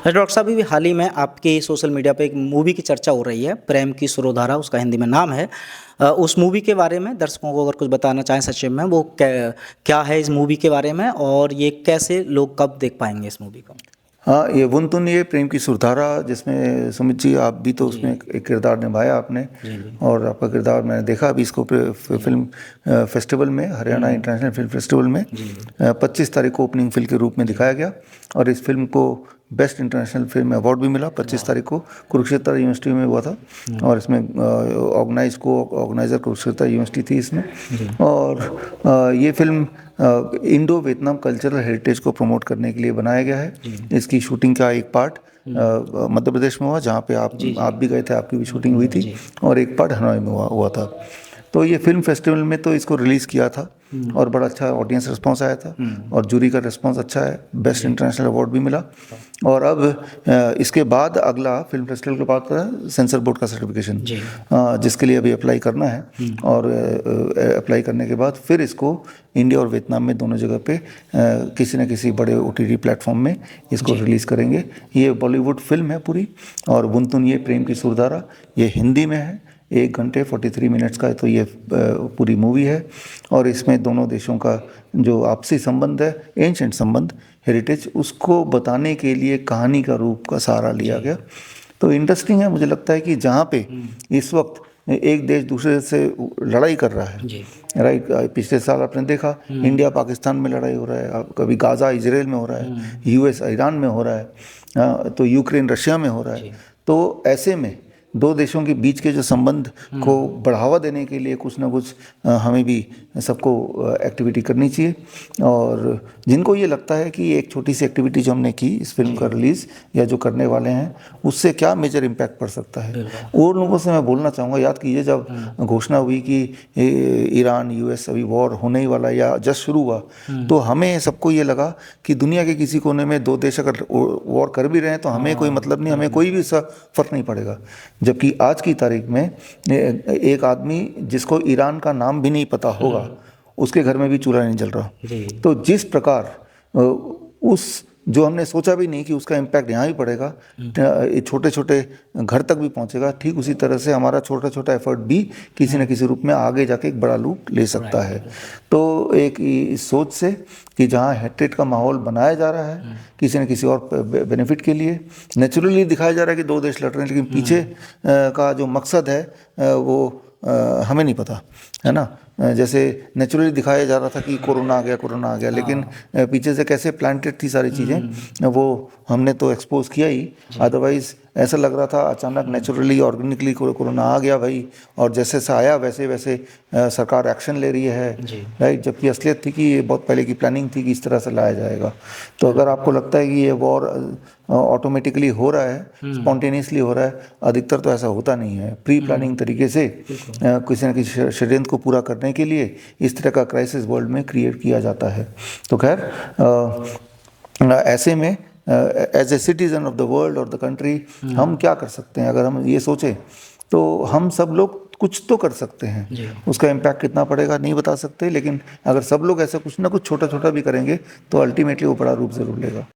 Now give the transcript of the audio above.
अच्छा डॉक्टर साहब, अभी हाल ही में आपके सोशल मीडिया पे एक मूवी की चर्चा हो रही है, प्रेम की सुरोधारा उसका हिंदी में नाम है। उस मूवी के बारे में दर्शकों को अगर कुछ बताना चाहें सचिन में, वो क्या है इस मूवी के बारे में, और ये कैसे लोग कब देख पाएंगे इस मूवी को? हाँ, ये वुनतुन ये प्रेम की सुरधारा, जिसमें सुमित जी आप भी तो उसमें एक किरदार निभाया आपने। जी जी। और आपका किरदार मैंने देखा अभी इसको फिल्म फेस्टिवल में, हरियाणा इंटरनेशनल फिल्म फेस्टिवल में जी 25 तारीख को ओपनिंग फिल्म के रूप में दिखाया गया। और इस फिल्म को बेस्ट इंटरनेशनल फिल्म अवार्ड भी मिला 25 तारीख को, कुरुक्षेत्र यूनिवर्सिटी में हुआ था। और इसमें ऑर्गेनाइजर कुरुक्षेत्र यूनिवर्सिटी थी इसमें। और ये film Indo Vietnam cultural heritage को प्रमोट करने के लिए बनाया गया है। इसकी शूटिंग का एक पार्ट मध्य प्रदेश में हुआ, जहाँ पे आप भी गए थे, आपकी भी शूटिंग हुई थी। और एक पार्ट हनोई में हुआ था। तो ये फिल्म फेस्टिवल में तो इसको रिलीज़ किया था और बड़ा अच्छा ऑडियंस रिस्पांस आया था। और जूरी का रिस्पांस अच्छा है, बेस्ट इंटरनेशनल अवार्ड भी मिला। और अब इसके बाद अगला फिल्म फेस्टिवल के बाद सेंसर बोर्ड का सर्टिफिकेशन, जिसके लिए अभी अप्लाई करना है। और अप्लाई करने के बाद फिर इसको इंडिया और वियतनाम में दोनों जगह पे किसी न किसी बड़े OTT प्लेटफॉर्म में इसको रिलीज़ करेंगे। ये बॉलीवुड फिल्म है पूरी। और वुनतुन ये प्रेम की सुरधारा ये हिंदी में है, 1 घंटे 43 मिनट्स का तो ये पूरी मूवी है। और इसमें दोनों देशों का जो आपसी संबंध है, एंशिएंट संबंध, हेरिटेज, उसको बताने के लिए कहानी का रूप का सहारा लिया गया। तो इंटरेस्टिंग है, मुझे लगता है कि जहाँ पे इस वक्त एक देश दूसरे से लड़ाई कर रहा है, राइट। पिछले साल आपने देखा इंडिया पाकिस्तान में लड़ाई हो रहा है, कभी गाज़ा इजराइल में हो रहा है, US ईरान में हो रहा है, तो यूक्रेन रशिया में हो रहा है। तो ऐसे में दो देशों के बीच के जो संबंध को बढ़ावा देने के लिए कुछ ना कुछ हमें भी सबको एक्टिविटी करनी चाहिए। और जिनको ये लगता है कि एक छोटी सी एक्टिविटी जो हमने की इस फिल्म का रिलीज़ या जो करने वाले हैं, उससे क्या मेजर इम्पैक्ट पड़ सकता है, और लोगों से मैं बोलना चाहूँगा, याद कीजिए जब घोषणा हुई कि ईरान US अभी वॉर होने ही वाला या जस्ट शुरू हुआ, तो हमें सबको ये लगा कि दुनिया के किसी कोने में दो देश अगर वॉर कर भी रहे हैं तो हमें कोई मतलब नहीं, हमें कोई भी फर्क नहीं पड़ेगा। जबकि आज की तारीख में एक आदमी जिसको ईरान का नाम भी नहीं पता होगा, उसके घर में भी चूल्हा नहीं जल रहा। तो जिस प्रकार उस जो हमने सोचा भी नहीं कि उसका इम्पैक्ट यहाँ भी पड़ेगा, छोटे छोटे घर तक भी पहुँचेगा, ठीक उसी तरह से हमारा छोटा छोटा एफर्ट भी किसी न किसी रूप में आगे जाके एक बड़ा रूप ले सकता है। तो एक इस सोच से कि जहाँ हेट्रेट का माहौल बनाया जा रहा है किसी न किसी और बेनिफिट के लिए, नेचुरली दिखाया जा रहा है कि दो देश लड़ रहे हैं, लेकिन पीछे का जो मकसद है वो हमें नहीं पता, है ना। जैसे नेचुरली दिखाया जा रहा था कि कोरोना आ गया, लेकिन पीछे से कैसे प्लांटेड थी सारी चीज़ें, वो हमने तो एक्सपोज किया ही। अदरवाइज ऐसा लग रहा था अचानक नेचुरली ऑर्गेनिकली कोरोना आ गया भाई, और जैसे से आया वैसे वैसे सरकार एक्शन ले रही है, राइट। जबकि असलियत थी कि ये बहुत पहले की प्लानिंग थी कि इस तरह से लाया जाएगा। तो अगर आपको लगता है कि ये वॉर ऑटोमेटिकली हो रहा है, स्पॉन्टेनियसली हो रहा है, अधिकतर तो ऐसा होता नहीं है। प्री प्लानिंग तरीके से किसी न किसी षड्यंत्र को पूरा करने के लिए इस तरह का क्राइसिस वर्ल्ड में क्रिएट किया जाता है। तो खैर ऐसे में as a citizen of the world और द कंट्री हम क्या कर सकते हैं? अगर हम ये सोचें तो हम सब लोग कुछ तो कर सकते हैं। उसका इम्पैक्ट कितना पड़ेगा नहीं बता सकते, लेकिन अगर सब लोग ऐसा कुछ ना कुछ छोटा छोटा भी करेंगे तो अल्टीमेटली वो बड़ा रूप जरूर लेगा।